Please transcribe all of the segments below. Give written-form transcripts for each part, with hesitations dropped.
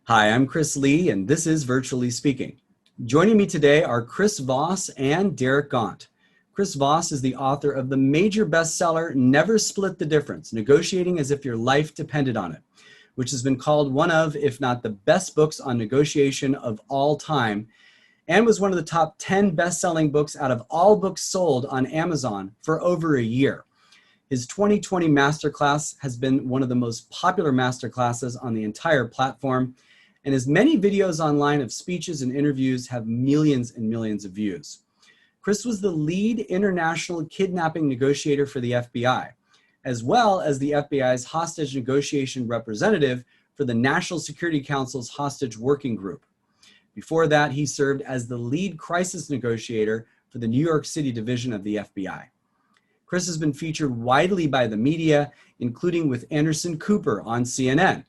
Hi, I'm Chris Lee, and this is Virtually Speaking. Joining me today are Chris Voss and Derek Gaunt. Chris Voss is the author of the major bestseller, Never Split the Difference, Negotiating as if your life depended on it, which has been called one of, if not the best books on negotiation of all time, and was one of the top 10 best-selling books out of all books sold on Amazon for over a year. His 2020 masterclass has been one of the most popular masterclasses on the entire platform, and his many videos online of speeches and interviews have millions and millions of views. Chris was the lead international kidnapping negotiator for the FBI, as well as the FBI's hostage negotiation representative for the National Security Council's hostage working group. Before that, he served as the lead crisis negotiator for the New York City division of the FBI. Chris has been featured widely by the media, including with Anderson Cooper on CNN,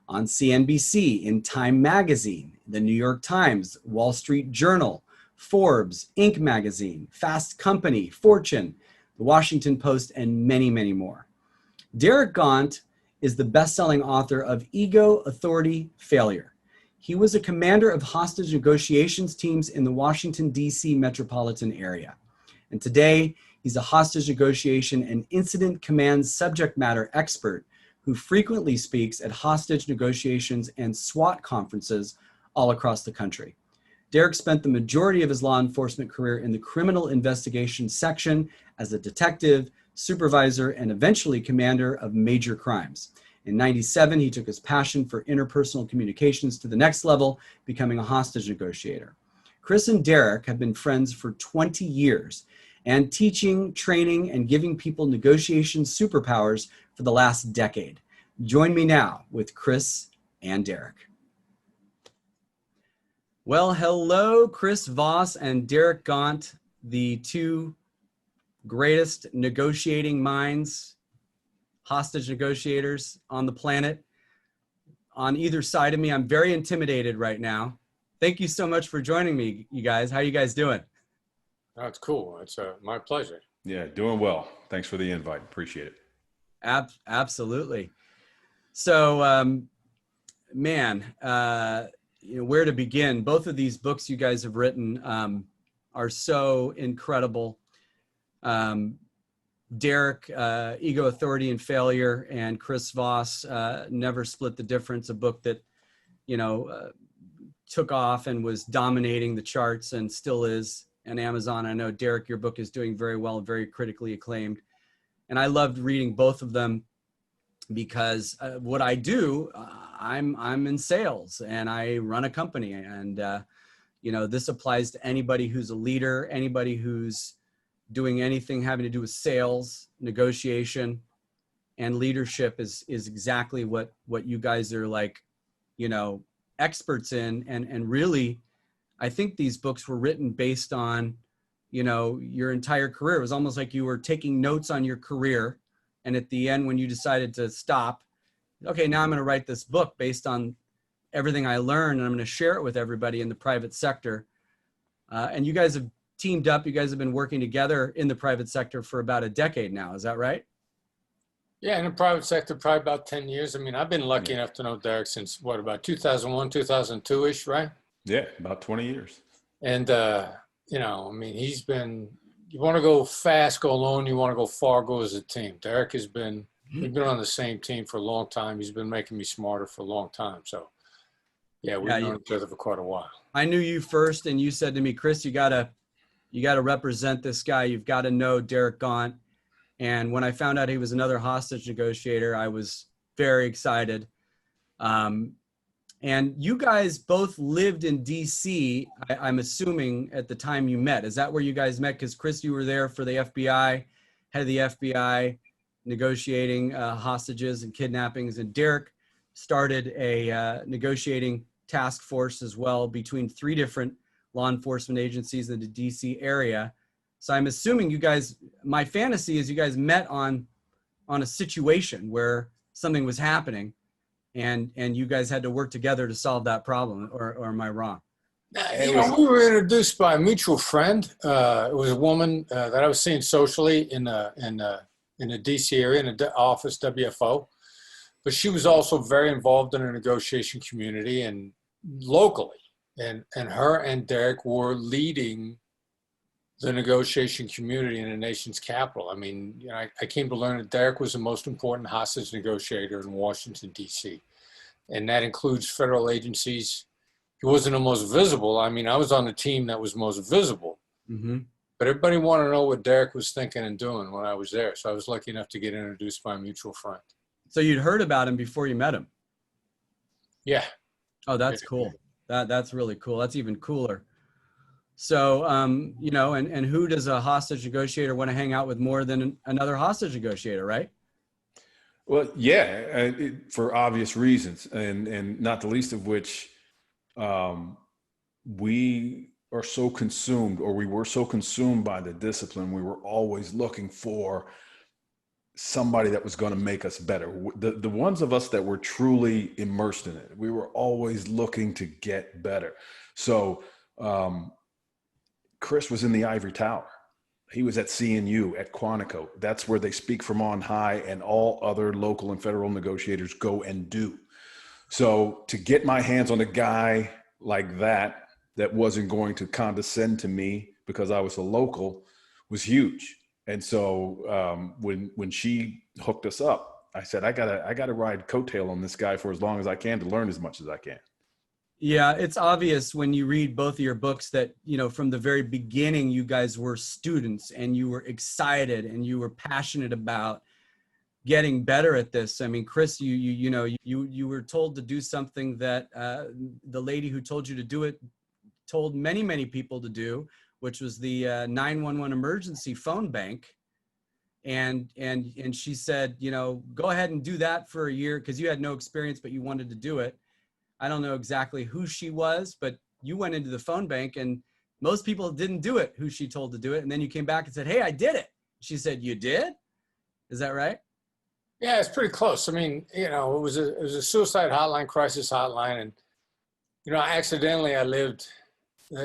on CNBC, in Time Magazine, the New York Times, Wall Street Journal, Forbes, Inc. Magazine, Fast Company, Fortune, the Washington Post, and many, many more. Derek Gaunt is the best-selling author of Ego, Authority, Failure. He was a commander of hostage negotiations teams in the Washington, D.C. metropolitan area. And today, he's a hostage negotiation and incident command subject matter expert who frequently speaks at hostage negotiations and SWAT conferences all across the country. Derek spent the majority of his law enforcement career in the criminal investigation section as a detective, supervisor, and eventually commander of major crimes. In '97, he took his passion for interpersonal communications to the next level, becoming a hostage negotiator. Chris and Derek have been friends for 20 years and teaching, training, and giving people negotiation superpowers for the last decade. Join me now with Chris and Derek. Well, hello, Chris Voss and Derek Gaunt, the two greatest negotiating minds, hostage negotiators on the planet. On either side of me, I'm very intimidated right now. Thank you so much for joining me, you guys. How are you guys doing? That's cool. It's my pleasure. Yeah, doing well. Thanks for the invite. Appreciate it. Absolutely. So, where to begin? Both of these books you guys have written are so incredible. Derek, Ego, Authority, and Failure, and Chris Voss, Never Split the Difference, a book that, took off and was dominating the charts and still is on Amazon. I know, Derek, your book is doing very well, very critically acclaimed. And I loved reading both of them because what I do, I'm in sales and I run a company. And, this applies to anybody who's a leader, anybody who's doing anything having to do with sales, negotiation, and leadership is exactly what you guys are like, experts in. And really, I think these books were written based on, your entire career. It was almost like you were taking notes on your career. And at the end, when you decided to stop, okay, now I'm going to write this book based on everything I learned, and I'm going to share it with everybody in the private sector. And you guys have teamed up. You guys have been working together in the private sector for about a decade now. Is that right? Yeah, in the private sector, probably about 10 years. I mean, I've been lucky enough to know Derek since, about 2001, 2002-ish, right? Yeah, about 20 years. And, he's been, you want to go fast, go alone. You want to go far, go as a team. Derek we've been on the same team for a long time. He's been making me smarter for a long time. So, yeah, we've known each other for quite a while. I knew you first, and you said to me, Chris, you gotta represent this guy. You've got to know Derek Gaunt. And when I found out he was another hostage negotiator, I was very excited. And you guys both lived in DC, I'm assuming, at the time you met. Is that where you guys met? Because Chris, you were there for the FBI, head of the FBI, negotiating hostages and kidnappings. And Derek started a negotiating task force as well between 3 different law enforcement agencies in the DC area. So I'm assuming you guys, my fantasy is you guys met on a situation where something was happening and you guys had to work together to solve that problem, or am I wrong? We were introduced by a mutual friend. It was a woman that I was seeing socially in the DC area, in the office, WFO. but she was also very involved in the negotiation community and locally. And her and Derek were leading the negotiation community in the nation's capital. I mean, you know, I came to learn that Derek was the most important hostage negotiator in Washington, D.C., and that includes federal agencies. He wasn't the most visible. I mean, I was on the team that was most visible, but everybody wanted to know what Derek was thinking and doing when I was there. So I was lucky enough to get introduced by a mutual friend. So you'd heard about him before you met him? Yeah. Oh, that's cool. That's really cool. That's even cooler. So, you know, and who does a hostage negotiator want to hang out with more than another hostage negotiator, right? Well, yeah, for obvious reasons, and not the least of which, we are so consumed, or we were so consumed by the discipline. We were always looking for somebody that was going to make us better. The ones of us that were truly immersed in it, we were always looking to get better. So Chris was in the ivory tower. He was at CNU, at Quantico. That's where they speak from on high, and all other local and federal negotiators go and do. So to get my hands on a guy like that wasn't going to condescend to me because I was a local was huge. And so when she hooked us up, I said, I gotta ride coattail on this guy for as long as I can to learn as much as I can. Yeah, it's obvious when you read both of your books that, you know, from the very beginning, you guys were students and you were excited and you were passionate about getting better at this. I mean, Chris, you were told to do something that the lady who told you to do it told many people to do, which was the 911 emergency phone bank. And she said, you know, go ahead and do that for a year because you had no experience, but you wanted to do it. I don't know exactly who she was, but you went into the phone bank and most people didn't do it who she told to do it. And then you came back and said, hey, I did it. She said, you did? Is that right? Yeah, it's pretty close. I mean, you know, it was a suicide hotline, crisis hotline. And, you know, accidentally I lived,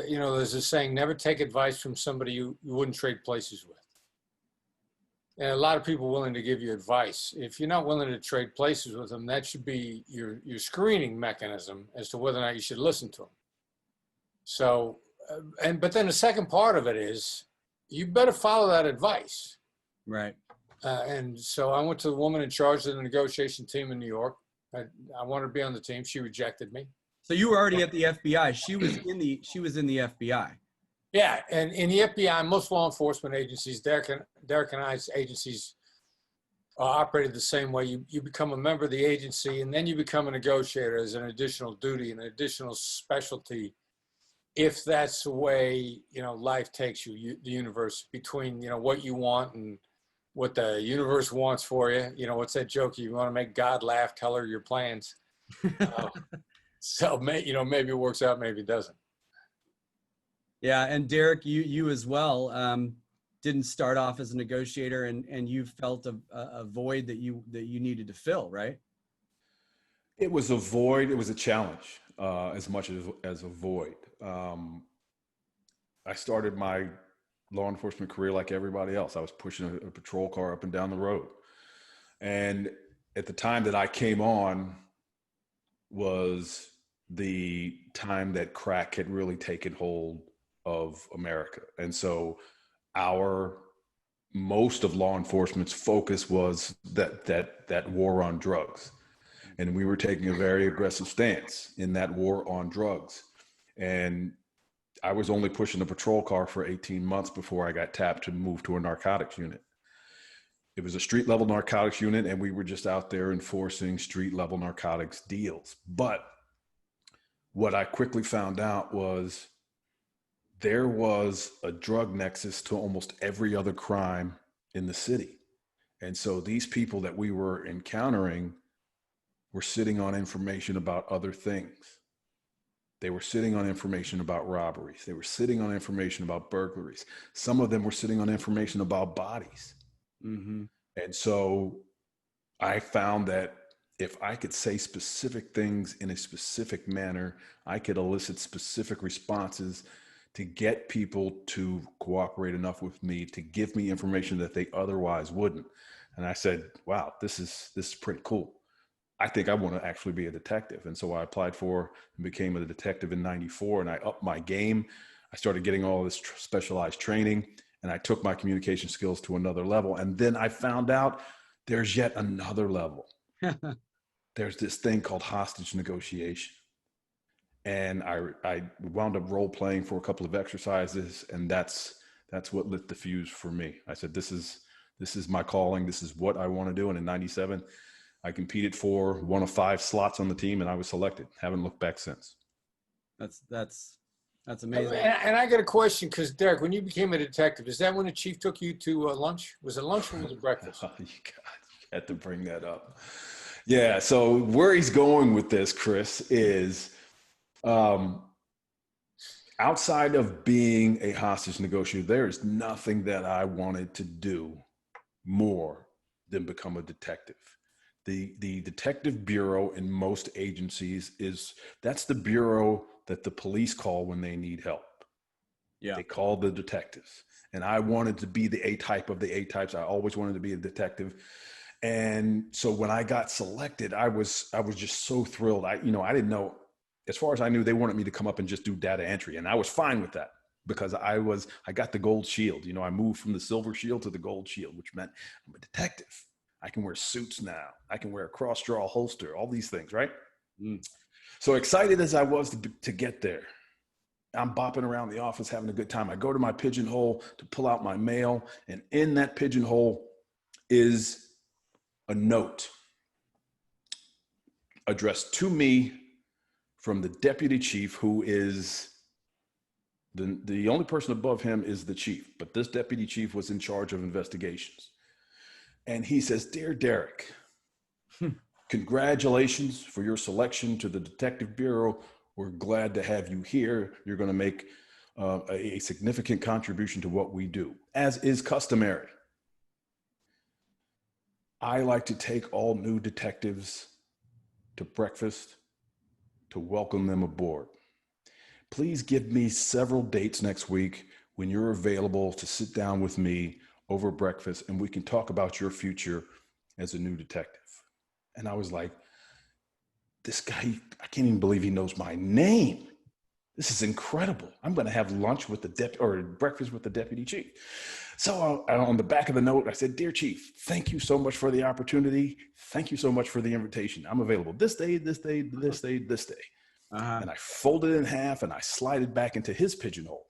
you know, there's a saying, never take advice from somebody you wouldn't trade places with. And a lot of people willing to give you advice. If you're not willing to trade places with them, that should be your screening mechanism as to whether or not you should listen to them. So, but then the second part of it is you better follow that advice. Right. And so I went to the woman in charge of the negotiation team in New York. I wanted to be on the team. She rejected me. So you were already at the FBI. She was in the FBI. Yeah, and in the FBI, most law enforcement agencies, Derek and I's agencies are operated the same way. You become a member of the agency, and then you become a negotiator as an additional duty, an additional specialty, if that's the way, you know, life takes you, the universe, between, you know, what you want and what the universe wants for you. You know, what's that joke? You want to make God laugh, tell her your plans. So, you know, maybe it works out, maybe it doesn't. Yeah, and Derek, you as well didn't start off as a negotiator, and you felt a void that you needed to fill, right? It was a void. It was a challenge as much as a void. I started my law enforcement career like everybody else. I was pushing a patrol car up and down the road, and at the time that I came on was the time that crack had really taken hold of America. And so most of law enforcement's focus was that war on drugs. And we were taking a very aggressive stance in that war on drugs. And I was only pushing the patrol car for 18 months before I got tapped to move to a narcotics unit. It was a street level narcotics unit, and we were just out there enforcing street level narcotics deals. But what I quickly found out was there was a drug nexus to almost every other crime in the city. And so these people that we were encountering were sitting on information about other things. They were sitting on information about robberies. They were sitting on information about burglaries. Some of them were sitting on information about bodies. Mm-hmm. And so I found that if I could say specific things in a specific manner, I could elicit specific responses to get people to cooperate enough with me to give me information that they otherwise wouldn't. And I said, wow, this is pretty cool. I think I want to actually be a detective. And so I applied for and became a detective in 94, and I upped my game. I started getting all this specialized training, and I took my communication skills to another level. And then I found out there's yet another level. There's this thing called hostage negotiation. And I wound up role playing for a couple of exercises, and that's what lit the fuse for me. I said, this is my calling. This is what I want to do. And in 97, I competed for one of 5 slots on the team, and I was selected. Haven't looked back since. That's amazing. And I got a question, because Derek, when you became a detective, is that when the chief took you to lunch? Was it lunch or was it breakfast? You had to bring that up. Yeah. So where he's going with this, Chris, is outside of being a hostage negotiator, there is nothing that I wanted to do more than become a detective. The detective bureau in most agencies that's the bureau that the police call when they need help. Yeah. They call the detectives. And I wanted to be the A type of the A types. I always wanted to be a detective. And so when I got selected, I was just so thrilled. I didn't know, as far as I knew, they wanted me to come up and just do data entry. And I was fine with that because I got the gold shield. I moved from the silver shield to the gold shield, which meant I'm a detective. I can wear suits now. I can wear a cross-draw holster, all these things, right? So excited as I was to get there, I'm bopping around the office having a good time. I go to my pigeonhole to pull out my mail, and in that pigeonhole is a note addressed to me from the deputy chief, who is the only person above him is the chief, but this deputy chief was in charge of investigations. And he says, "Dear Derek, congratulations for your selection to the Detective Bureau. We're glad to have you here. You're going to make a significant contribution to what we do, as is customary. I like to take all new detectives to breakfast to welcome them aboard. Please give me several dates next week when you're available to sit down with me over breakfast, and we can talk about your future as a new detective." And I was like, this guy, I can't even believe he knows my name. This is incredible. I'm going to have lunch with breakfast with the deputy chief. So on the back of the note, I said, "Dear Chief, thank you so much for the opportunity. Thank you so much for the invitation. I'm available this day, this day, this day, this day." And I folded it in half and I slid it back into his pigeonhole.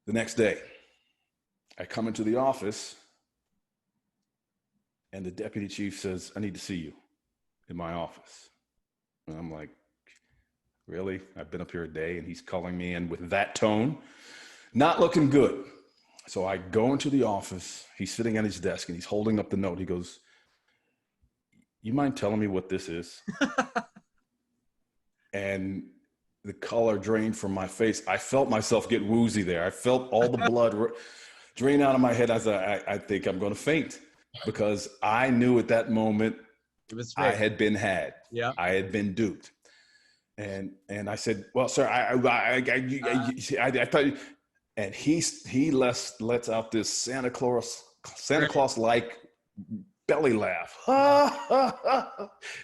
The next day, I come into the office and the deputy chief says, "I need to see you in my office." And I'm like, really? I've been up here a day and he's calling me in with that tone? Not looking good. So I go into the office. He's sitting at his desk and he's holding up the note. He goes, "You mind telling me what this is?" And the color drained from my face. I felt myself get woozy there. I felt all the blood drain out of my head. I think I'm going to faint, because I knew at that moment I had been had. Yeah, I had been duped. And I said, "Well, sir, I thought," and he lets out this Santa Claus-like belly laugh.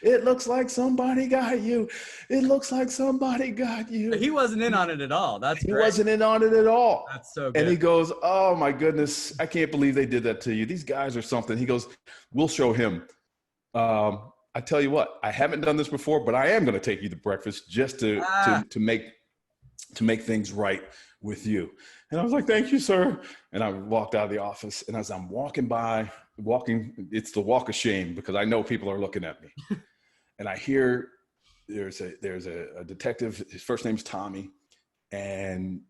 "It looks like somebody got you. It looks like somebody got you." He wasn't in on it at all. He wasn't in on it at all. That's so good. And he goes, "Oh my goodness, I can't believe they did that to you. These guys are something." He goes, "We'll show him. I tell you what, I haven't done this before, but I am going to take you to breakfast just to make things right with you." And I was like, "Thank you, sir." And I walked out of the office, and as I'm walking, it's the walk of shame, because I know people are looking at me. And I hear there's a detective. His first name's Tommy, and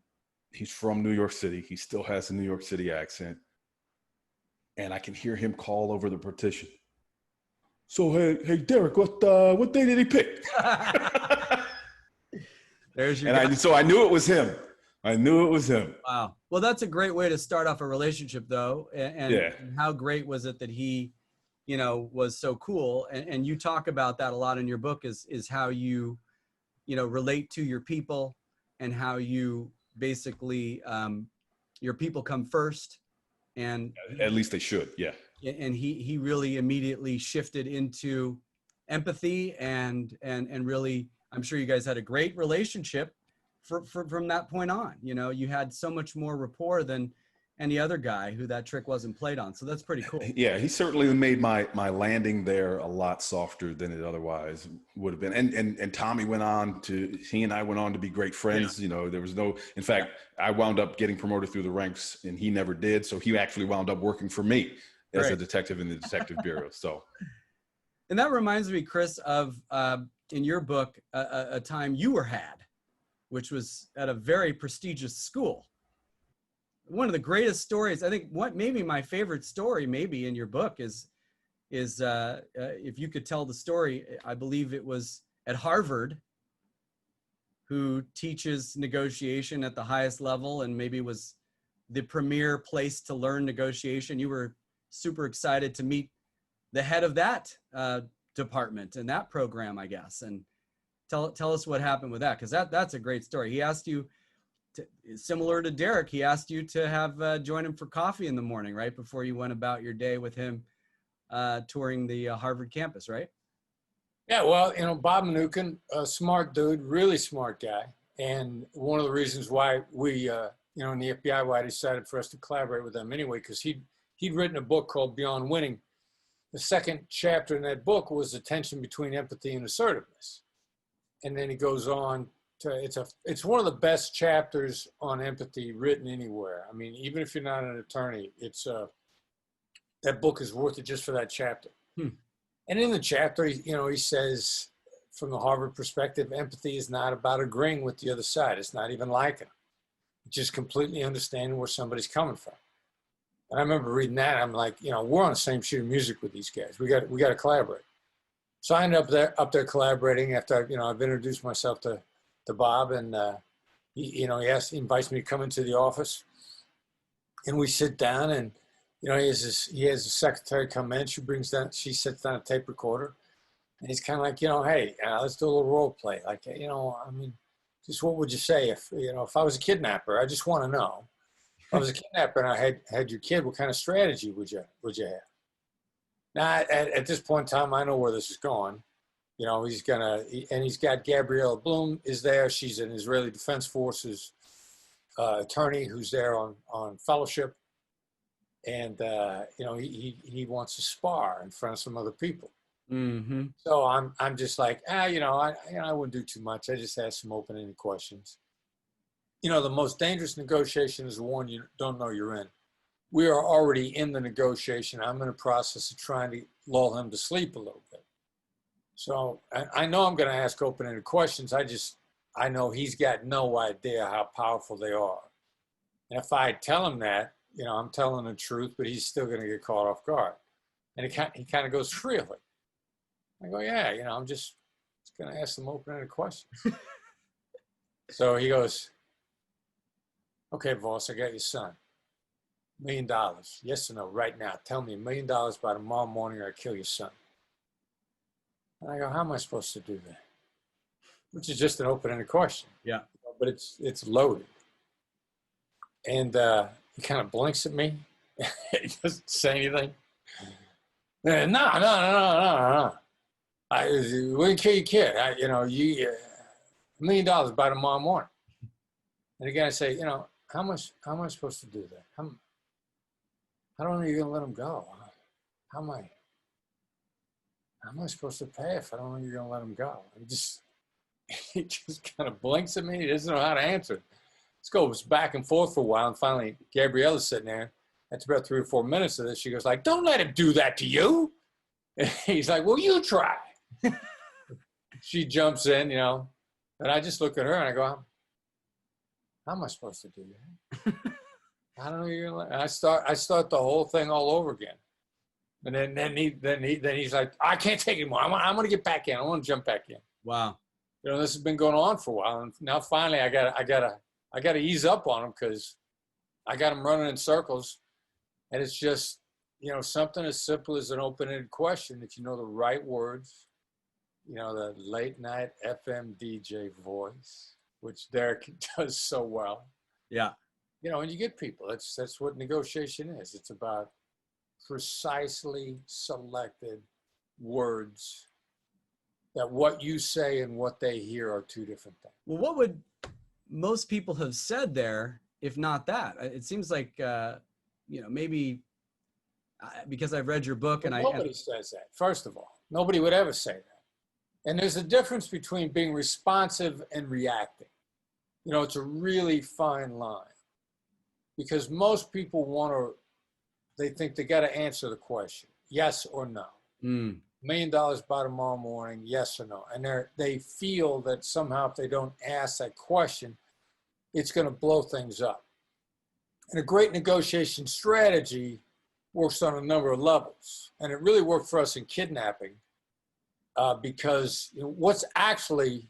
he's from New York City. He still has a New York City accent. And I can hear him call over the partition, "So, hey, Derek, what day did he pick?" There's your So I knew it was him. I knew it was him. Wow. Well, that's a great way to start off a relationship, though. And how great was it that he, was so cool? And you talk about that a lot in your book, is how you, relate to your people, and how you basically, your people come first. And at least they should. Yeah. and he really immediately shifted into empathy and really, I'm sure you guys had a great relationship from that point on. You know, you had so much more rapport than any other guy who that trick wasn't played on. So that's pretty cool. Yeah, he certainly made my landing there a lot softer than it otherwise would have been. And Tommy went on to, he and I went on to be great friends. Yeah. You know, there was no, in fact, I wound up getting promoted through the ranks and he never did. So he actually wound up working for me as a detective in the detective bureau. So. And that reminds me, Chris, of in your book, a time you were had, which was at a very prestigious school. One of the greatest stories, I think, maybe my favorite story, maybe in your book is if you could tell the story. I believe it was at Harvard, who teaches negotiation at the highest level, and maybe was the premier place to learn negotiation. You were super excited to meet the head of that department and that program, I guess. And tell us what happened with that, because that's a great story. He asked you, similar to Derek, he asked you to have join him for coffee in the morning, right before you went about your day with him touring the Harvard campus, right? Yeah, well, you know, Bob Mnookin, a smart dude, really smart guy. And one of the reasons why we, you know, in the FBI, why I decided for us to collaborate with them anyway, because he'd written a book called Beyond Winning. The second chapter in that book was the tension between empathy and assertiveness. And then he goes on to, it's one of the best chapters on empathy written anywhere. I mean, even if you're not an attorney, that book is worth it just for that chapter. And in the chapter, you know, he says, from the Harvard perspective, empathy is not about agreeing with the other side. It's not even liking them. It's just completely understanding where somebody's coming from. And I remember reading that. I'm like, you know, we're on the same sheet of music with these guys. We got to collaborate. So I ended up there collaborating after, you know, I've introduced myself to Bob, and he invites me to come into the office, and we sit down, and you know, he has a secretary come in. She sits down a tape recorder, and he's kind of like, you know, hey, let's do a little role play. Like, you know, I mean, just what would you say if I was a kidnapper? I just want to know. If I was a kidnapper and I had your kid, what kind of strategy would you have? Now, at this point in time, I know where this is going. You know, he's got Gabriella Bloom is there. She's an Israeli Defense Forces attorney who's there on fellowship. And, you know, he wants to spar in front of some other people. Mm-hmm. So I'm just like, you know, I wouldn't do too much. I just ask some open-ended questions. You know, the most dangerous negotiation is the one you don't know you're in. We are already in the negotiation. I'm in the process of trying to lull him to sleep a little bit. So I know I'm going to ask open-ended questions. I know he's got no idea how powerful they are. And if I tell him that, you know, I'm telling the truth, but he's still going to get caught off guard. And he kind of goes, really? I go, yeah, you know, I'm just going to ask some open-ended questions. So he goes, okay, Voss, I got your son. $1 million. Yes or no, right now. Tell me $1 million by tomorrow morning or I kill your son. And I go, how am I supposed to do that? Which is just an open-ended question. Yeah. But it's loaded. And he kind of blinks at me. He doesn't say anything. No. We didn't kill your kid. $1 million by tomorrow morning. And again, I say, you know, how am I supposed to do that? How long are you going to let him go? How am I supposed to pay if I don't know you're going to let him go? He just kind of blinks at me. He doesn't know how to answer. This goes back and forth for a while. And finally, Gabriella's sitting there. After about 3 or 4 minutes of this, she goes like, don't let him do that to you. And he's like, well, you try. She jumps in, you know. And I just look at her and I go, how am I supposed to do that? I don't know. You're gonna let. And I start the whole thing all over again. And then he's like, I can't take it anymore. I'm going to get back in. I want to jump back in. Wow. You know, this has been going on for a while, and now finally I gotta ease up on him because I got him running in circles, and it's just, you know, something as simple as an open-ended question. If you know the right words, you know, the late night FM DJ voice, which Derek does so well. Yeah. You know, and you get people. That's what negotiation is. It's about precisely selected words that what you say and what they hear are two different things. Well, what would most people have said there if not that? It seems like, maybe because I've read your book and nobody says that, first of all. Nobody would ever say that. And there's a difference between being responsive and reacting. It's a really fine line, because most people they think they got to answer the question, yes or no. $1 million by tomorrow morning, yes or no. And they feel that somehow if they don't ask that question, it's going to blow things up. And a great negotiation strategy works on a number of levels. And it really worked for us in kidnapping because what's actually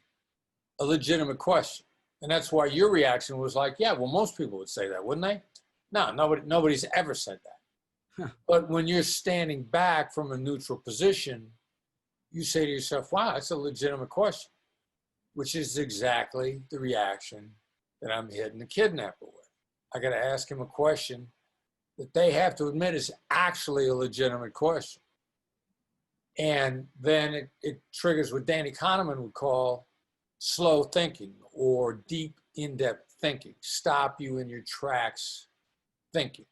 a legitimate question? And that's why your reaction was like, yeah, well, most people would say that, wouldn't they? No, nobody's ever said that. Huh. But when you're standing back from a neutral position, you say to yourself, wow, that's a legitimate question, which is exactly the reaction that I'm hitting the kidnapper with. I got to ask him a question that they have to admit is actually a legitimate question. And then it triggers what Danny Kahneman would call slow thinking or deep, in-depth thinking. Stop you in your tracks thinking.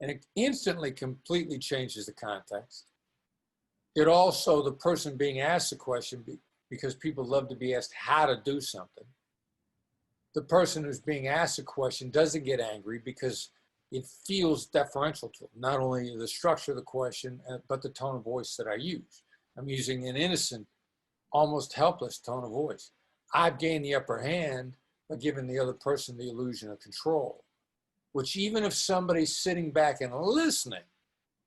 And it instantly completely changes the context. It also, the person being asked the question, because people love to be asked how to do something, the person who's being asked a question doesn't get angry because it feels deferential to them. Not only the structure of the question, but the tone of voice that I use. I'm using an innocent, almost helpless tone of voice. I've gained the upper hand by giving the other person the illusion of control, which even if somebody's sitting back and listening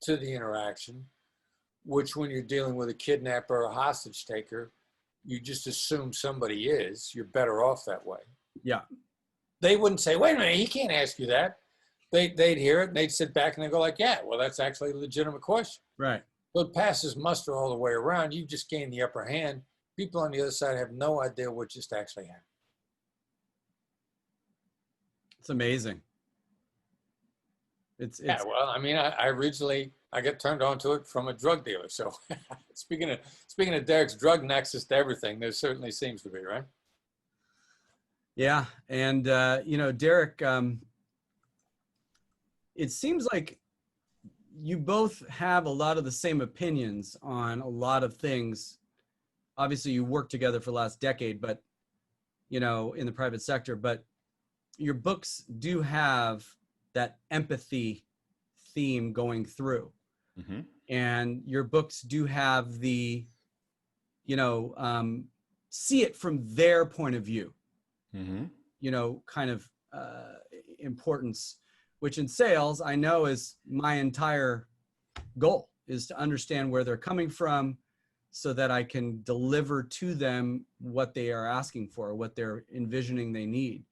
to the interaction, which when you're dealing with a kidnapper or a hostage taker, you just assume somebody is, you're better off that way. Yeah. They wouldn't say, wait a minute, he can't ask you that. They'd hear it and they'd sit back and they'd go like, yeah, well, that's actually a legitimate question. Right. So it passes muster all the way around. You've just gained the upper hand. People on the other side have no idea what just actually happened. It's amazing. Yeah, well, I mean, I originally got turned on to it from a drug dealer. So speaking of Derek's drug nexus to everything, there certainly seems to be, right? Yeah. And, Derek, it seems like you both have a lot of the same opinions on a lot of things. Obviously, you worked together for the last decade, but, in the private sector, but your books do have that empathy theme going through. Mm-hmm. And your books do have the, see it from their point of view, mm-hmm. Kind of importance, which in sales, I know is my entire goal, is to understand where they're coming from so that I can deliver to them what they are asking for, what they're envisioning they need.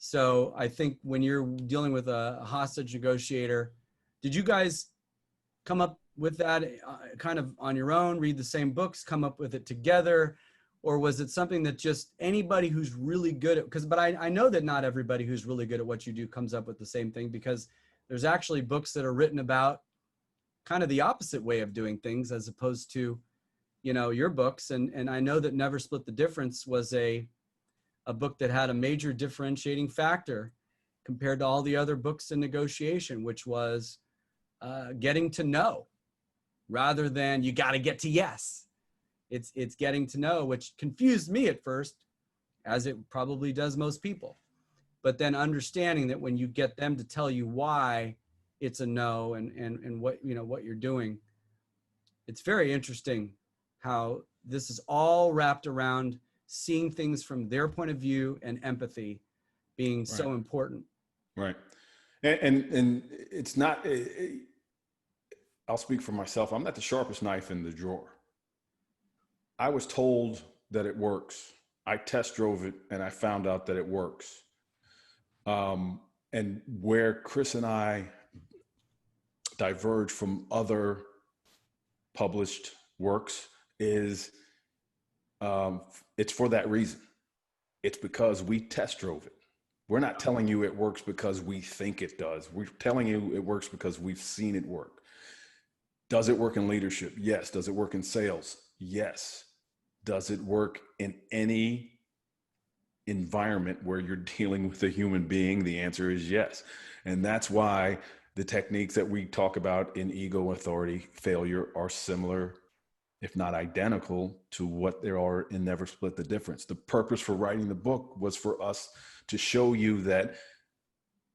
So I think when you're dealing with a hostage negotiator, did you guys come up with that kind of on your own, read the same books, come up with it together? Or was it something that just anybody who's really good at, but I know that not everybody who's really good at what you do comes up with the same thing, because there's actually books that are written about kind of the opposite way of doing things as opposed to, your books. And I know that Never Split the Difference was a book that had a major differentiating factor compared to all the other books in negotiation, which was getting to know rather than you got to get to yes. It's getting to know, which confused me at first, as it probably does most people. But then understanding that when you get them to tell you why it's a no and what, what you're doing, it's very interesting how this is all wrapped around seeing things from their point of view and empathy being right. So important. Right. And it's not, I'll speak for myself. I'm not the sharpest knife in the drawer. I was told that it works. I test drove it and I found out that it works. And where Chris and I diverge from other published works is it's for that reason. It's because we test drove it. We're not telling you it works because we think it does. We're telling you it works because we've seen it work. Does it work in leadership? Yes. Does it work in sales? Yes. Does it work in any environment where you're dealing with a human being? The answer is yes. And that's why the techniques that we talk about in ego, authority, failure are similar, if not identical, to what there are in Never Split the Difference. The purpose for writing the book was for us to show you that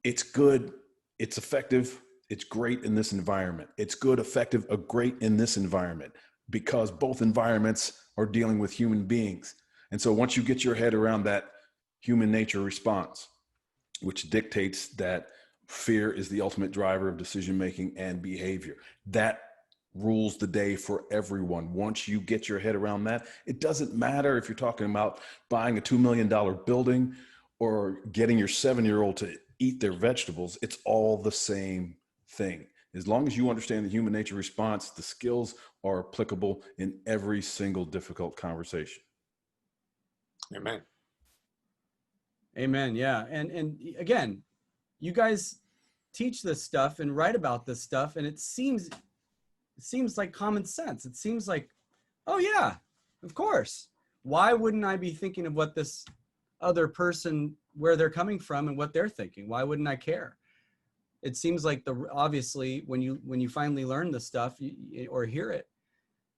it's good, it's effective, it's great in this environment. It's good, effective, great in this environment, because both environments are dealing with human beings. And so once you get your head around that human nature response, which dictates that fear is the ultimate driver of decision-making and behavior, that rules the day for everyone. Once you get your head around that, it doesn't matter if you're talking about buying a $2 million building or getting your 7-year-old to eat their vegetables. It's all the same thing. As long as you understand the human nature response, the skills are applicable in every single difficult conversation. Amen. Amen. Yeah. And again, you guys teach this stuff and write about this stuff, and it seems like common sense. It seems like, oh yeah, of course. Why wouldn't I be thinking of what this other person, where they're coming from and what they're thinking? Why wouldn't I care? It seems like obviously when you finally learn this stuff or hear it,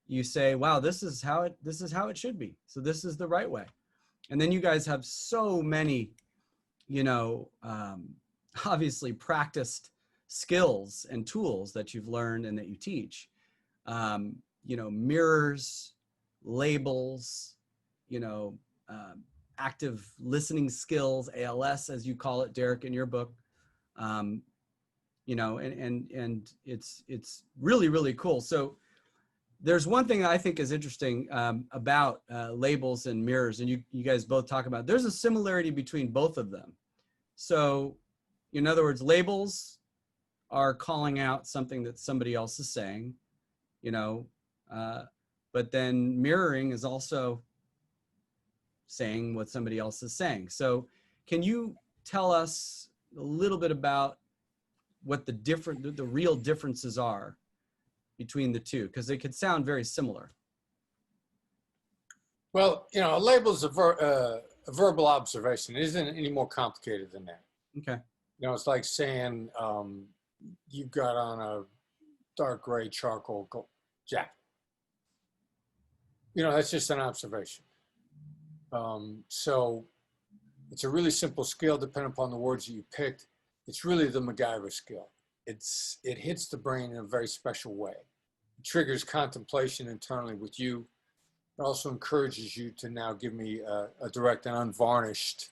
you say, wow, this is how it should be. So this is the right way. And then you guys have so many, obviously practiced skills and tools that you've learned and that you teach. Mirrors, labels, active listening skills, ALS, as you call it, Derek, in your book. And it's really, really cool. So there's one thing I think is interesting about labels and mirrors, and you guys both talk about, there's a similarity between both of them. So in other words, labels are calling out something that somebody else is saying, but then mirroring is also saying what somebody else is saying. So can you tell us a little bit about what the real differences are between the two? Because they could sound very similar. Well, a label is a verbal observation. It isn't any more complicated than that. Okay. It's like saying you've got on a dark gray charcoal jacket. That's just an observation. So it's a really simple skill depending upon the words that you picked. It's really the MacGyver skill. It hits the brain in a very special way. It triggers contemplation internally with you. It also encourages you to now give me a direct and unvarnished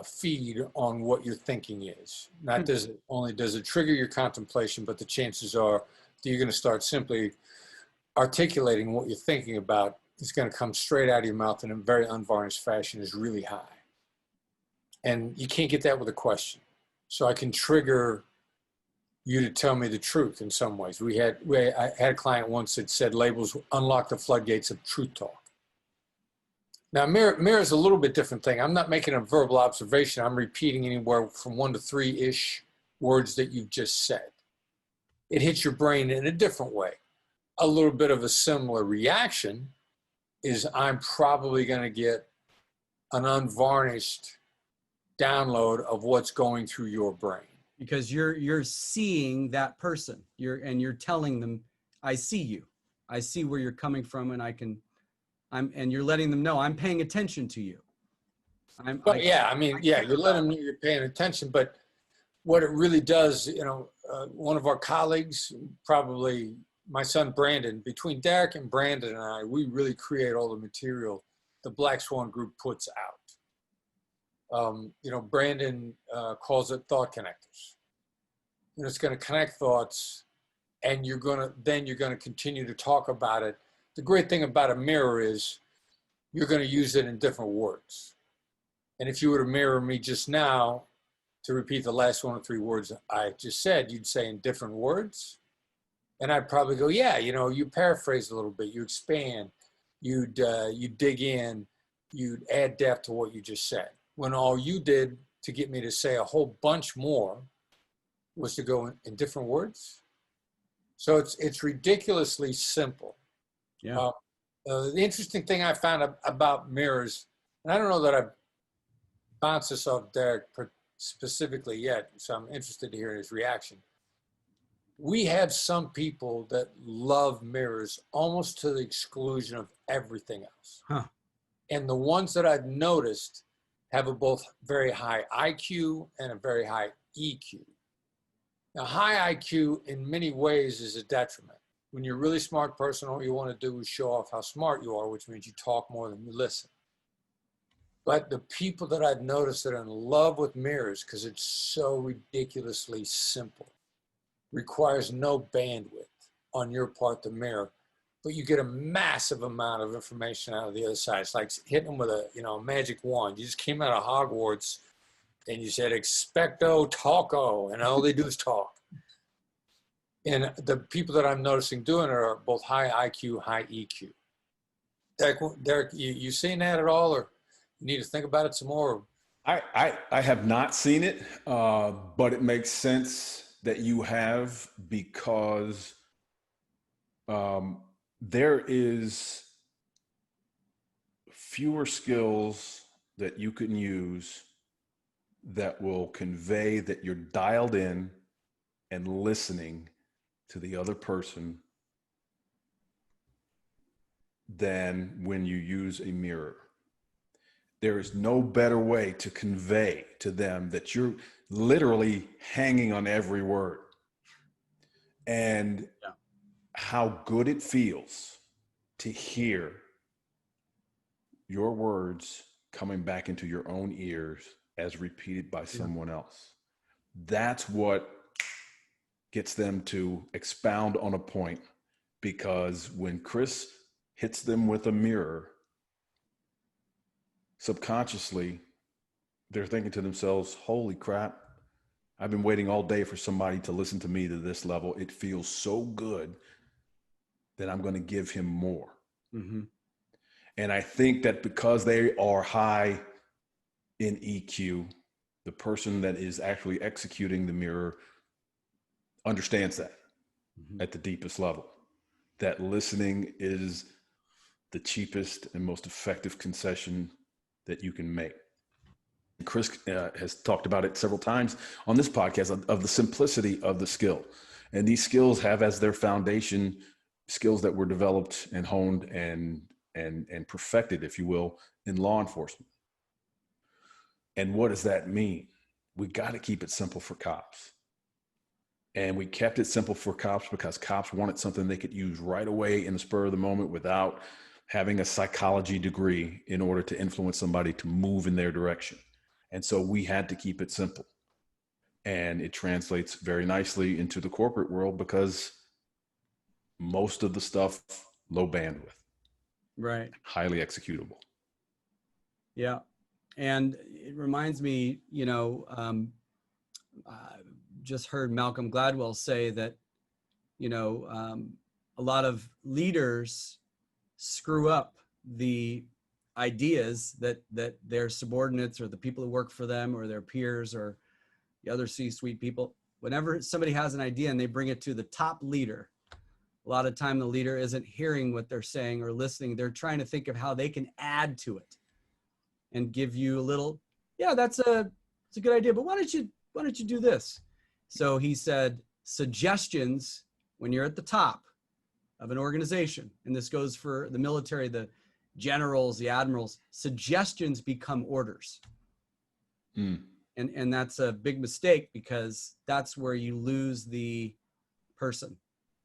feed on what your thinking is. Not does it trigger your contemplation, but the chances are that you're going to start simply articulating what you're thinking about. It's going to come straight out of your mouth in a very unvarnished fashion is really high. And you can't get that with a question. So I can trigger you to tell me the truth in some ways. I had a client once that said labels unlock the floodgates of truth talk. Now, mirror is a little bit different thing. I'm not making a verbal observation. I'm repeating anywhere from 1 to 3-ish words that you've just said. It hits your brain in a different way. A little bit of a similar reaction is I'm probably going to get an unvarnished download of what's going through your brain. Because you're seeing that person. You're telling them, I see you. I see where you're coming from, and and you're letting them know I'm paying attention to you. You're letting them know you're paying attention, but what it really does, one of our colleagues, probably my son Brandon, between Derek and Brandon and I, we really create all the material the Black Swan Group puts out. Brandon calls it thought connectors. It's going to connect thoughts, and you're going to continue to talk about it. The great thing about a mirror is you're going to use it in different words. And if you were to mirror me just now, to repeat the last 1 or 3 words I just said, you'd say in different words. And I'd probably go, yeah, you paraphrase a little bit, you expand, you dig in, you'd add depth to what you just said. When all you did to get me to say a whole bunch more was to go in different words. So it's ridiculously simple. Yeah. The interesting thing I found about mirrors, and I don't know that I've bounced this off Derek specifically yet, so I'm interested to hear his reaction. We have some people that love mirrors almost to the exclusion of everything else. Huh. And the ones that I've noticed have a both very high IQ and a very high EQ. Now, high IQ in many ways is a detriment. When you're a really smart person, all you want to do is show off how smart you are, which means you talk more than you listen. But the people that I've noticed that are in love with mirrors, because it's so ridiculously simple, requires no bandwidth on your part to mirror, but you get a massive amount of information out of the other side. It's like hitting them with a magic wand. You just came out of Hogwarts and you said expecto talco, and all they do is talk. And the people that I'm noticing doing it are both high IQ, high EQ. Derek, you seen that at all, or you need to think about it some more? I have not seen it, but it makes sense that you have, because there is fewer skills that you can use that will convey that you're dialed in and listening to the other person than when you use a mirror. There is no better way to convey to them that you're literally hanging on every word, and how good it feels to hear your words coming back into your own ears as repeated by someone else. That's what gets them to expound on a point, because when Chris hits them with a mirror, subconsciously, they're thinking to themselves, holy crap, I've been waiting all day for somebody to listen to me to this level. It feels so good that I'm going to give him more. Mm-hmm. And I think that because they are high in EQ, the person that is actually executing the mirror understands that at the deepest level, that listening is the cheapest and most effective concession that you can make. Chris has talked about it several times on this podcast of the simplicity of the skill. And these skills have as their foundation skills that were developed and honed and perfected, if you will, in law enforcement. And what does that mean? We got to keep it simple for cops. And we kept it simple for cops because cops wanted something they could use right away in the spur of the moment without having a psychology degree in order to influence somebody to move in their direction. And so we had to keep it simple. And it translates very nicely into the corporate world because most of the stuff, low bandwidth. Right. Highly executable. Yeah. And it reminds me, just heard Malcolm Gladwell say that, a lot of leaders screw up the ideas that their subordinates or the people who work for them or their peers or the other C-suite people, whenever somebody has an idea and they bring it to the top leader, a lot of time the leader isn't hearing what they're saying or listening. They're trying to think of how they can add to it and give you a little, it's a good idea, but why don't you do this? So he said, suggestions when you're at the top of an organization, and this goes for the military, the generals, the admirals, suggestions become orders. And that's a big mistake, because that's where you lose the person,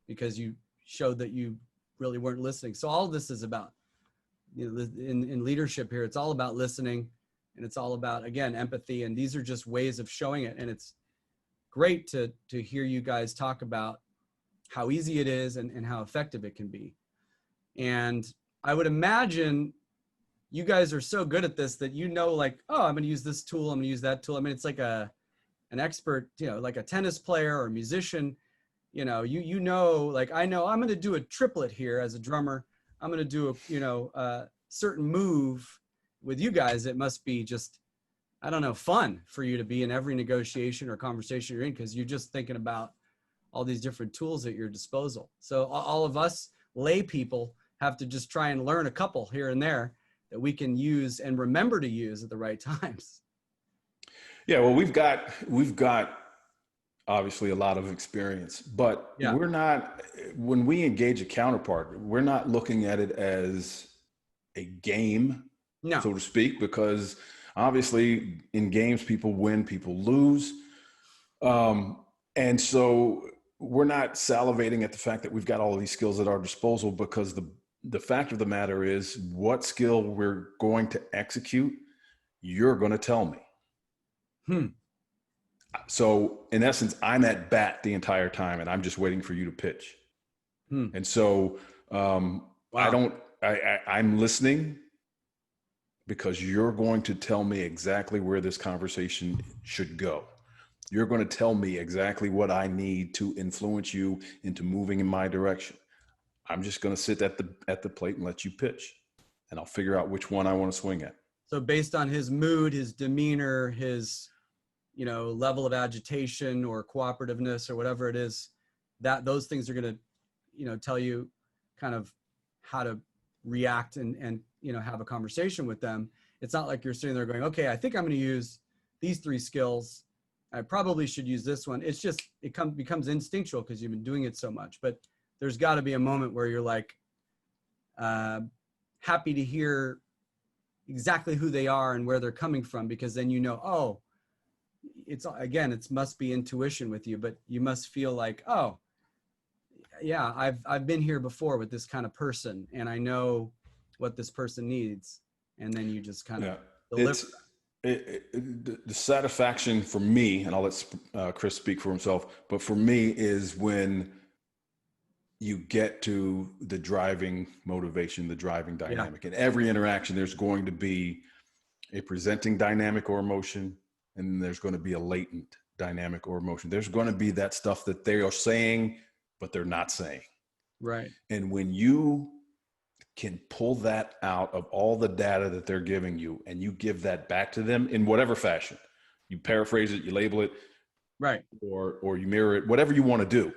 because you showed that you really weren't listening. So all of this is about, in leadership here, it's all about listening, and it's all about, again, empathy. And these are just ways of showing it. And it's great to hear you guys talk about how easy it is and how effective it can be. And I would imagine you guys are so good at this that like, oh, I'm going to use this tool, I'm going to use that tool. I mean, it's like an expert, like a tennis player or a musician. Like, I know I'm going to do a triplet here as a drummer. I'm going to do a certain move. With you guys, it must be just, I don't know, fun for you to be in every negotiation or conversation you're in, because you're just thinking about all these different tools at your disposal. So all of us lay people have to just try and learn a couple here and there that we can use and remember to use at the right times. Yeah, well, we've got obviously a lot of experience, but we're not, when we engage a counterpart, we're not looking at it as a game, so to speak, because obviously in games, people win, people lose. And so we're not salivating at the fact that we've got all of these skills at our disposal, because the fact of the matter is, what skill we're going to execute, you're going to tell me. So in essence, I'm at bat the entire time and I'm just waiting for you to pitch. And so I'm listening because you're going to tell me exactly where this conversation should go. You're going to tell me exactly what I need to influence you into moving in my direction. I'm just going to sit at the plate and let you pitch, and I'll figure out which one I want to swing at. So based on his mood, his demeanor, his, level of agitation or cooperativeness or whatever it is, that those things are going to, tell you kind of how to react and have a conversation with them. It's not like you're sitting there going, okay, I think I'm going to use these 3 skills. I probably should use this one. It's just, becomes instinctual because you've been doing it so much. But there's got to be a moment where you're like, happy to hear exactly who they are and where they're coming from, because then it must be intuition with you, but you must feel like, oh, yeah, I've been here before with this kind of person, and I know what this person needs, and then you just kind of deliver. The satisfaction for me, and I'll let Chris speak for himself, but for me is when you get to the driving motivation, the driving dynamic. In every interaction, there's going to be a presenting dynamic or emotion, and then there's going to be a latent dynamic or emotion. There's going to be that stuff that they are saying, but they're not saying. Right. And when you can pull that out of all the data that they're giving you, and you give that back to them in whatever fashion, you paraphrase it, you label it, right, or you mirror it, whatever you want to do.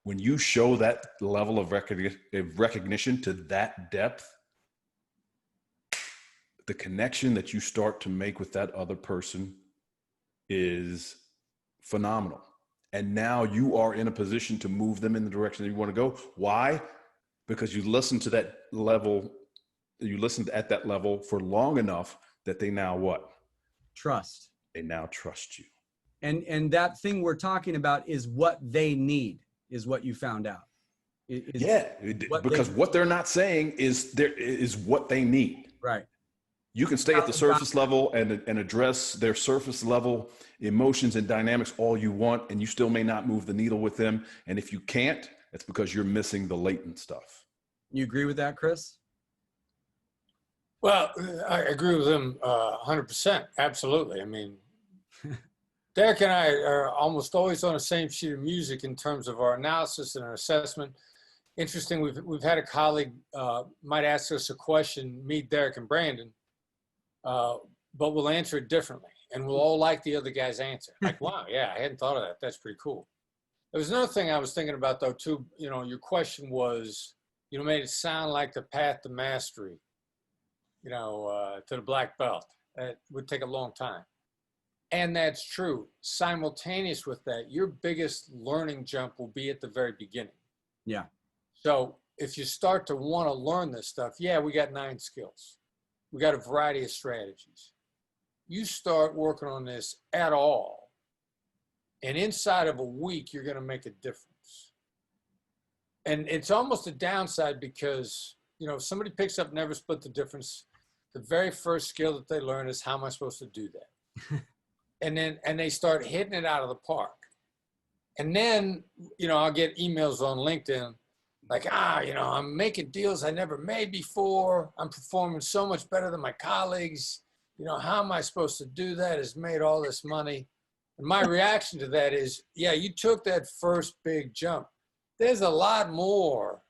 When you show that level of recognition to that depth, the connection that you start to make with that other person is phenomenal. And now you are in a position to move them in the direction that you want to go. Why? Because you listened to that level, you listened at that level for long enough that they now what? Trust. They now trust you. And that thing we're talking about is what they need, is what you found out. Because what they're not saying is what they need. Right. You can stay at the surface level and address their surface level emotions and dynamics all you want, and you still may not move the needle with them. And if you can't, it's because you're missing the latent stuff. You agree with that, Chris? Well, I agree with him 100%. Absolutely. I mean, Derek and I are almost always on the same sheet of music in terms of our analysis and our assessment. Interesting, we've had a colleague might ask us a question, me, Derek, and Brandon, but we'll answer it differently, and we'll all like the other guy's answer. Like, wow, yeah, I hadn't thought of that. That's pretty cool. There was another thing I was thinking about, though, too. Your question was, made it sound like the path to mastery, to the black belt. That would take a long time. And that's true. Simultaneous with that, your biggest learning jump will be at the very beginning. Yeah. So if you start to want to learn this stuff, we got 9 skills. We got a variety of strategies. You start working on this at all, and inside of a week, you're going to make a difference. And it's almost a downside because, if somebody picks up Never Split the Difference, the very first skill that they learn is, how am I supposed to do that? and they start hitting it out of the park. And then, I'll get emails on LinkedIn like, I'm making deals I never made before. I'm performing so much better than my colleagues. How am I supposed to do that? Has made all this money. And my reaction to that is, you took that first big jump. There's a lot more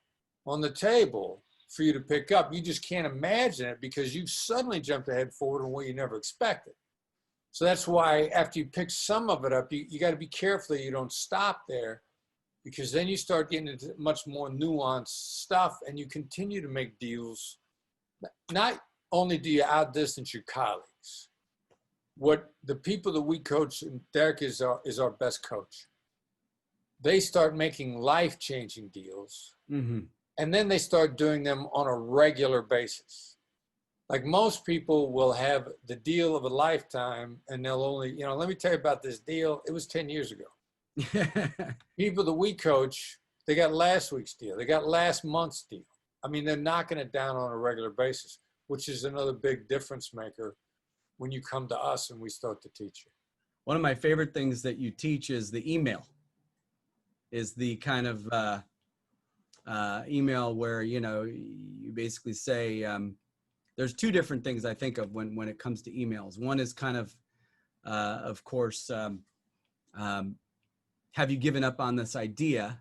on the table for you to pick up. You just can't imagine it because you've suddenly jumped ahead forward in a way you never expected. So that's why after you pick some of it up, you got to be careful that you don't stop there. because then you start getting into much more nuanced stuff, and you continue to make deals. Not only do you outdistance your colleagues, what the people that we coach, and Derek is our best coach, they start making life-changing deals, and then they start doing them on a regular basis. Like most people will have the deal of a lifetime, and they'll only, let me tell you about this deal. It was 10 years ago. People that we coach, they got last week's deal. They got last month's deal. I mean, they're knocking it down on a regular basis, which is another big difference maker when you come to us and we start to teach you. One of my favorite things that you teach is the email, is the kind of email where, you basically say, there's two different things I think of when it comes to emails. One is kind of course, have you given up on this idea?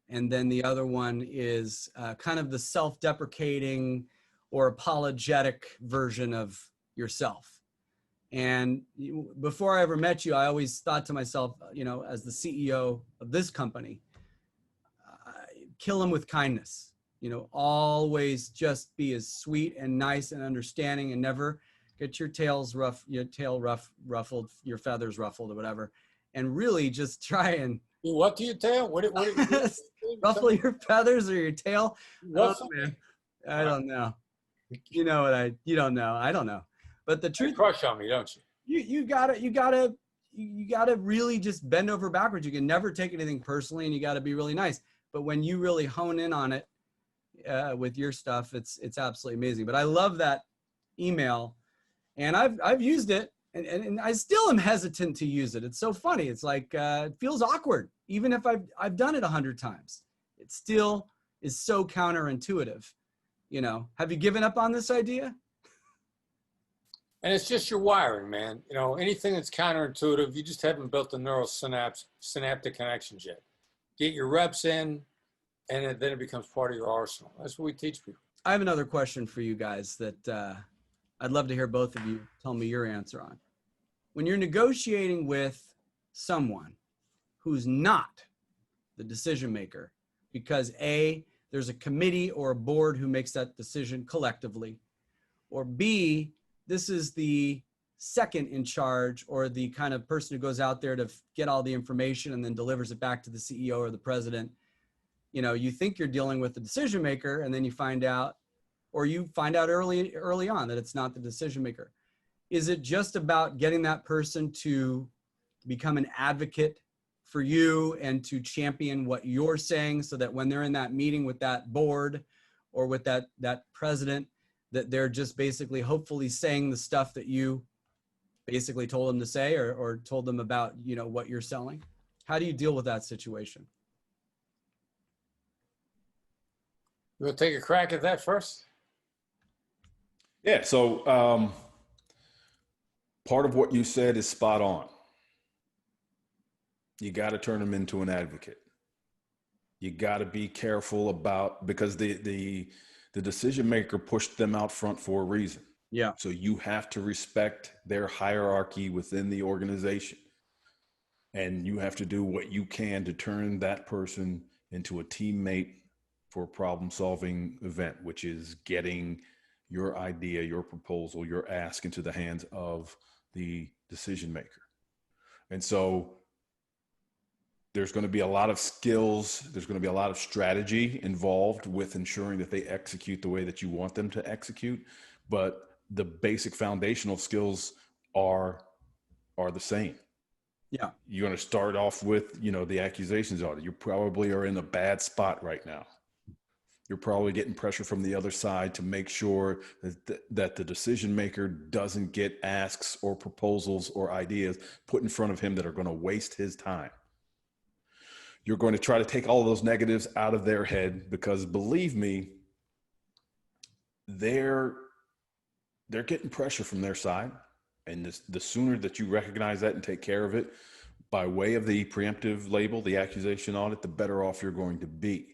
And then the other one is kind of the self-deprecating or apologetic version of yourself. And before I ever met you, I always thought to myself, as the CEO of this company, kill them with kindness. Always just be as sweet and nice and understanding, and never get your tail ruffled, your feathers ruffled or whatever. And really just try and what do you tail? What ruffle your feathers or your tail? Oh, man. I don't know. You don't know. I don't know. But the truth, you crush on me, don't you? You gotta really just bend over backwards. You can never take anything personally, and you got to be really nice. But when you really hone in on it with your stuff, it's absolutely amazing. But I love that email, and I've used it, and I still am hesitant to use it. It's so funny. It's like it feels awkward, even if I've done it 100 times. It still is so counterintuitive. Have you given up on this idea? And it's just your wiring, man. Anything that's counterintuitive, you just haven't built the neural synaptic connections yet. Get your reps in, and then it becomes part of your arsenal. That's what we teach people. I have another question for you guys that I'd love to hear both of you tell me your answer on. When you're negotiating with someone who's not the decision maker, because A, there's a committee or a board who makes that decision collectively, or B, this is the second in charge, or the kind of person who goes out there to get all the information and then delivers it back to the CEO or the president. You think you're dealing with the decision maker, and then you find out early on that it's not the decision maker. Is it just about getting that person to become an advocate for you and to champion what you're saying, so that when they're in that meeting with that board or with that president, that they're just basically hopefully saying the stuff that you basically told them to say, or told them about, what you're selling? How do you deal with that situation? You want to take a crack at that first? Yeah. So part of what you said is spot on. You got to turn them into an advocate. You got to be careful about, because the decision maker pushed them out front for a reason. Yeah. So you have to respect their hierarchy within the organization, and you have to do what you can to turn that person into a teammate for a problem-solving event, which is getting your idea, your proposal, your ask into the hands of the decision maker. And so there's going to be a lot of skills. There's going to be a lot of strategy involved with ensuring that they execute the way that you want them to execute. But the basic foundational skills are the same. Yeah. You're going to start off with, the accusations on it. You probably are in a bad spot right now. You're probably getting pressure from the other side to make sure that the decision maker doesn't get asks or proposals or ideas put in front of him that are going to waste his time. You're going to try to take all of those negatives out of their head, because believe me, they're getting pressure from their side. And the sooner that you recognize that and take care of it by way of the preemptive label, the accusation on it, the better off you're going to be.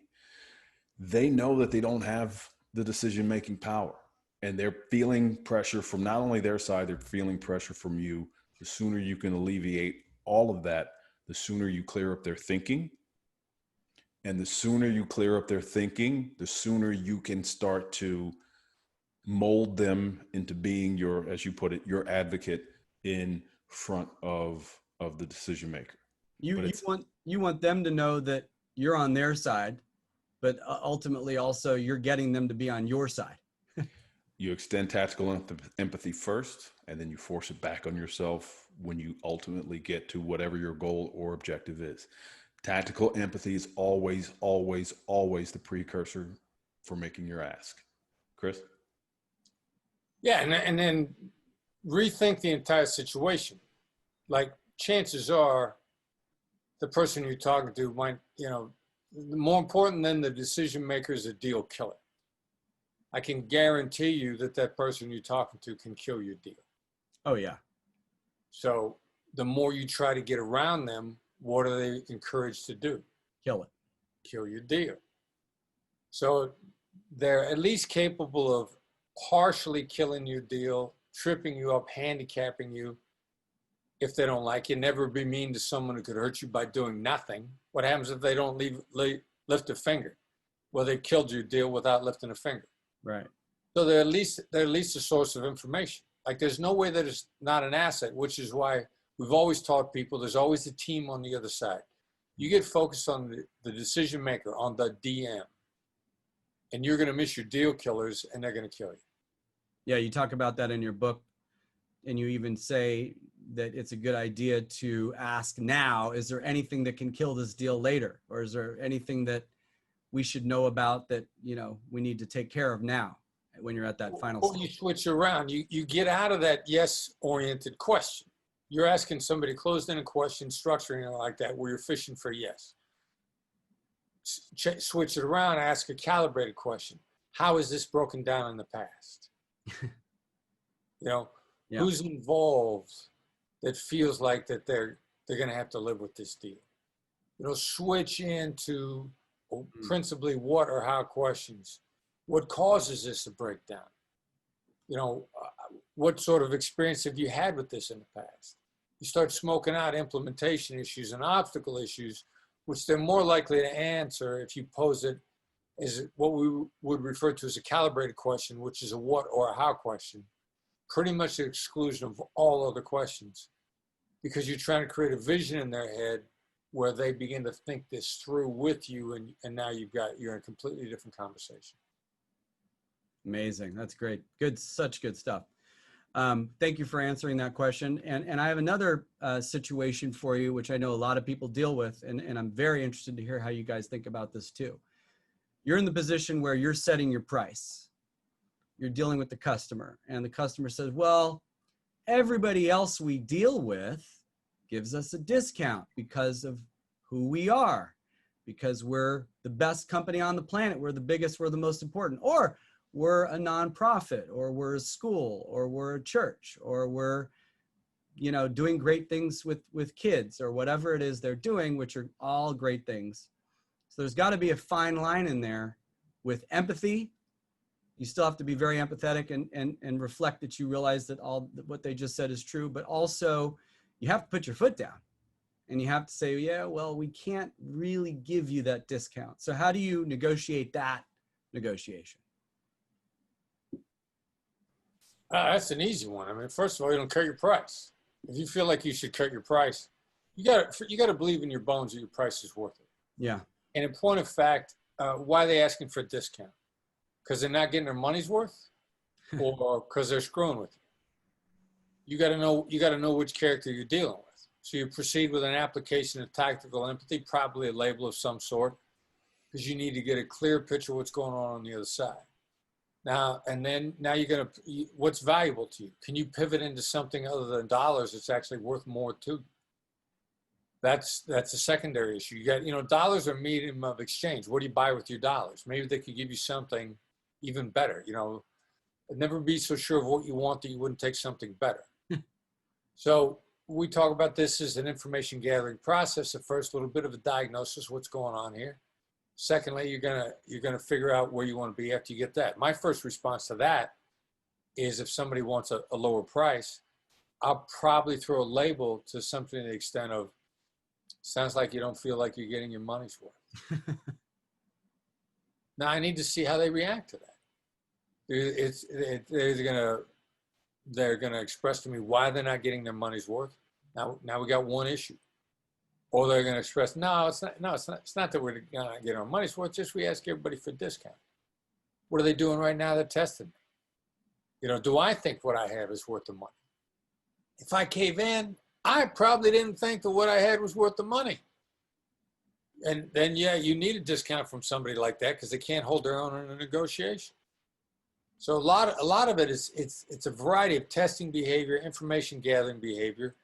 They know that they don't have the decision-making power, and they're feeling pressure from not only their side, they're feeling pressure from you. The sooner you can alleviate all of that, the sooner you clear up their thinking, And the sooner you clear up their thinking, the sooner you can start to mold them into being your, as you put it, your advocate in front of the decision maker. You want them to know that you're on their side, but ultimately also you're getting them to be on your side. You extend tactical empathy first, and then you force it back on yourself when you ultimately get to whatever your goal or objective is. Tactical empathy is always, always, always the precursor for making your ask. Chris? Yeah, and then rethink the entire situation. Like, chances are the person you're talking to might, more important than the decision maker is a deal killer. I can guarantee you that that person you're talking to can kill your deal. Oh, yeah. So the more you try to get around them, what are they encouraged to do? Kill it. Kill your deal. So they're at least capable of partially killing your deal, tripping you up, handicapping you. If they don't like you, never be mean to someone who could hurt you by doing nothing. What happens if they don't lift a finger? Well, they killed your deal without lifting a finger. Right. So they're at least a source of information. Like, there's no way that it's not an asset, which is why we've always taught people there's always a team on the other side. You get focused on the decision maker, on the DM, and you're going to miss your deal killers, and they're going to kill you. Yeah, you talk about that in your book, and you even say that it's a good idea to ask now, is there anything that can kill this deal later? Or is there anything that we should know about that, we need to take care of now when you're at that final stage? Or you switch around. You get out of that yes-oriented question. You're asking somebody closed-ended question, structuring it like that, where you're fishing for yes. Switch it around, ask a calibrated question. How is this broken down in the past? Yeah. Who's involved that feels like that they're going to have to live with this deal? Switch into principally what or how questions. What causes this to break down? What sort of experience have you had with this in the past? You start smoking out implementation issues and obstacle issues, which they're more likely to answer if you pose it as what we would refer to as a calibrated question, which is a what or a how question, pretty much the exclusion of all other questions, because you're trying to create a vision in their head where they begin to think this through with you, and now you're in a completely different conversation. Amazing. That's great. Good, such good stuff. Thank you for answering that question. And I have another situation for you, which I know a lot of people deal with, and I'm very interested to hear how you guys think about this too. You're in the position where you're setting your price. You're dealing with the customer, and the customer says, well, everybody else we deal with gives us a discount because of who we are, because we're the best company on the planet, we're the biggest, we're the most important, or we're a nonprofit, or we're a school, or we're a church, or we're, doing great things with kids, or whatever it is they're doing, which are all great things. So there's got to be a fine line in there with empathy. You still have to be very empathetic and reflect that you realize that what they just said is true, but also you have to put your foot down and you have to say, yeah, well, we can't really give you that discount. So how do you negotiate that negotiation? That's an easy one. I mean, first of all, you don't cut your price. If you feel like you should cut your price, you got to believe in your bones that your price is worth it. Yeah. And in point of fact, why are they asking for a discount? Because they're not getting their money's worth, or because they're screwing with you? You got to know which character you're dealing with. So you proceed with an application of tactical empathy, probably a label of some sort, because you need to get a clear picture of what's going on the other side. Now you're what's valuable to you? Can you pivot into something other than dollars that's actually worth more to you? That's a secondary issue. You got, dollars are medium of exchange. What do you buy with your dollars? Maybe they could give you something even better. Never be so sure of what you want that you wouldn't take something better. So we talk about this as an information gathering process. At first, a little bit of a diagnosis, what's going on here. Secondly, you're gonna figure out where you want to be after you get that. My first response to that is, if somebody wants a lower price, I'll probably throw a label to something to the extent of, sounds like you don't feel like you're getting your money's worth. Now I need to see how they react to that. They're gonna express to me why they're not getting their money's worth. Now we got one issue. Or they're gonna express, it's not that we're not getting our money's worth, just we ask everybody for a discount. What are they doing right now? They're testing me. Do I think what I have is worth the money? If I cave in, I probably didn't think that what I had was worth the money. And then, you need a discount from somebody like that because they can't hold their own in a negotiation. So a lot of it is it's a variety of testing behavior, information gathering behavior,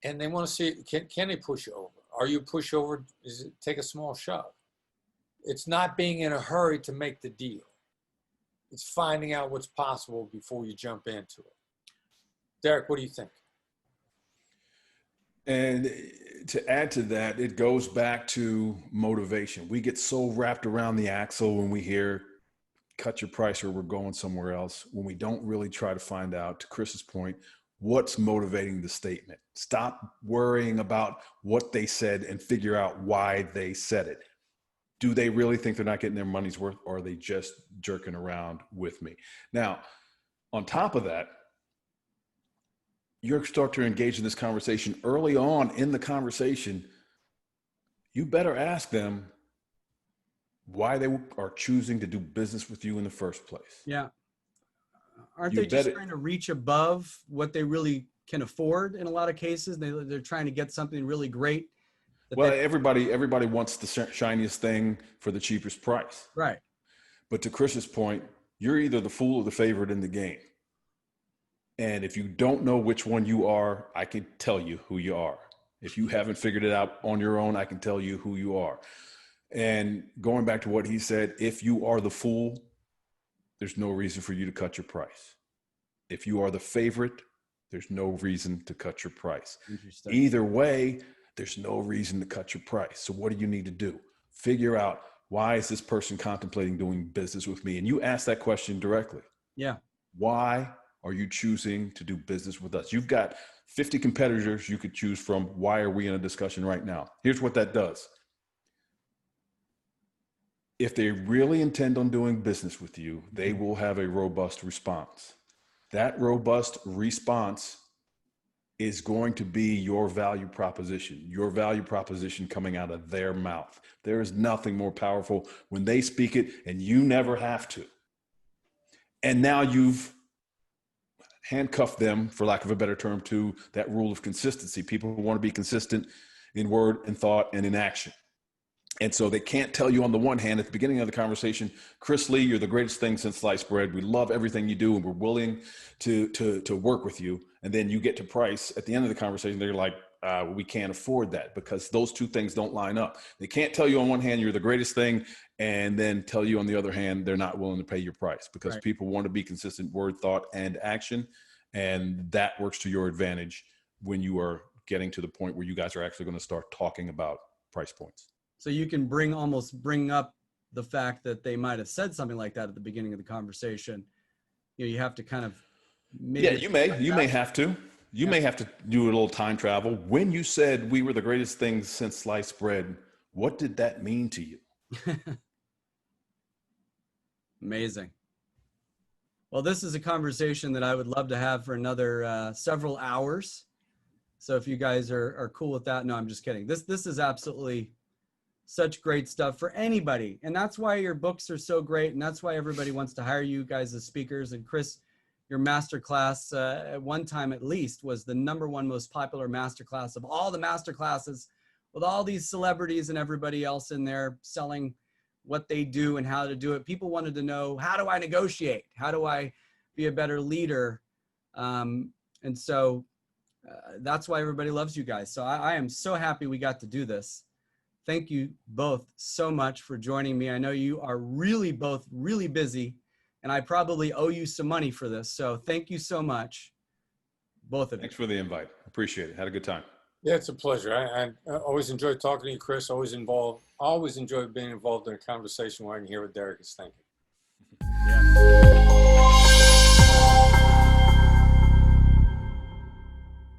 and they want to see, can they push you over? Are you pushover? Is it take a small shove? It's not being in a hurry to make the deal. It's finding out what's possible before you jump into it. Derek, what do you think? And to add to that, it goes back to motivation. We get so wrapped around the axle when we hear cut your price or we're going somewhere else, when we don't really try to find out, to Chris's point, what's motivating the statement. Stop worrying about what they said and figure out why they said it. Do they really think they're not getting their money's worth, or are they just jerking around with me? Now, on top of that, you start to engage in this conversation early on in the conversation. You better ask them why they are choosing to do business with you in the first place. Yeah. Aren't they just trying to reach above what they really can afford in a lot of cases? They're trying to get something really great. Well, everybody wants the shiniest thing for the cheapest price. Right. But to Chris's point, you're either the fool or the favorite in the game. And if you don't know which one you are, I can tell you who you are. If you haven't figured it out on your own, I can tell you who you are. And going back to what he said, if you are the fool, there's no reason for you to cut your price. If you are the favorite, there's no reason to cut your price. Either way, there's no reason to cut your price. So what do you need to do? Figure out, why is this person contemplating doing business with me? And you ask that question directly. Yeah. Why are you choosing to do business with us? You've got 50 competitors you could choose from. Why are we in a discussion right now? Here's what that does. If they really intend on doing business with you, they will have a robust response. That robust response is going to be your value proposition coming out of their mouth. There is nothing more powerful when they speak it and you never have to. And now you've handcuffed them, for lack of a better term, to that rule of consistency. People want to be consistent in word and thought and in action. And so they can't tell you on the one hand at the beginning of the conversation, Chris Lee, you're the greatest thing since sliced bread. We love everything you do and we're willing to work with you. And then you get to price at the end of the conversation, they're like, we can't afford that, because those two things don't line up. They can't tell you on one hand, you're the greatest thing, and then tell you on the other hand, they're not willing to pay your price, because right. People want to be consistent word, thought, and action. And that works to your advantage when you are getting to the point where you guys are actually going to start talking about price points. So you can bring up the fact that they might have said something like that at the beginning of the conversation. You have to kind of you may have to. You may have to do a little time travel. When you said we were the greatest thing since sliced bread, what did that mean to you? Amazing. Well, this is a conversation that I would love to have for another several hours. So if you guys are cool with that, no, I'm just kidding. This is absolutely such great stuff for anybody. And that's why your books are so great. And that's why everybody wants to hire you guys as speakers. And Chris, your masterclass at one time at least was the #1 most popular masterclass of all the masterclasses, with all these celebrities and everybody else in there selling what they do and how to do it. People wanted to know, how do I negotiate? How do I be a better leader? And so that's why everybody loves you guys. So I am so happy we got to do this. Thank you both so much for joining me. I know you are both really busy, and I probably owe you some money for this. So thank you so much, both of you. Thanks for the invite. Appreciate it. Had a good time. Yeah, it's a pleasure. I always enjoy talking to you, Chris. Always enjoy being involved in a conversation where I can hear what Derek is thinking. Yeah.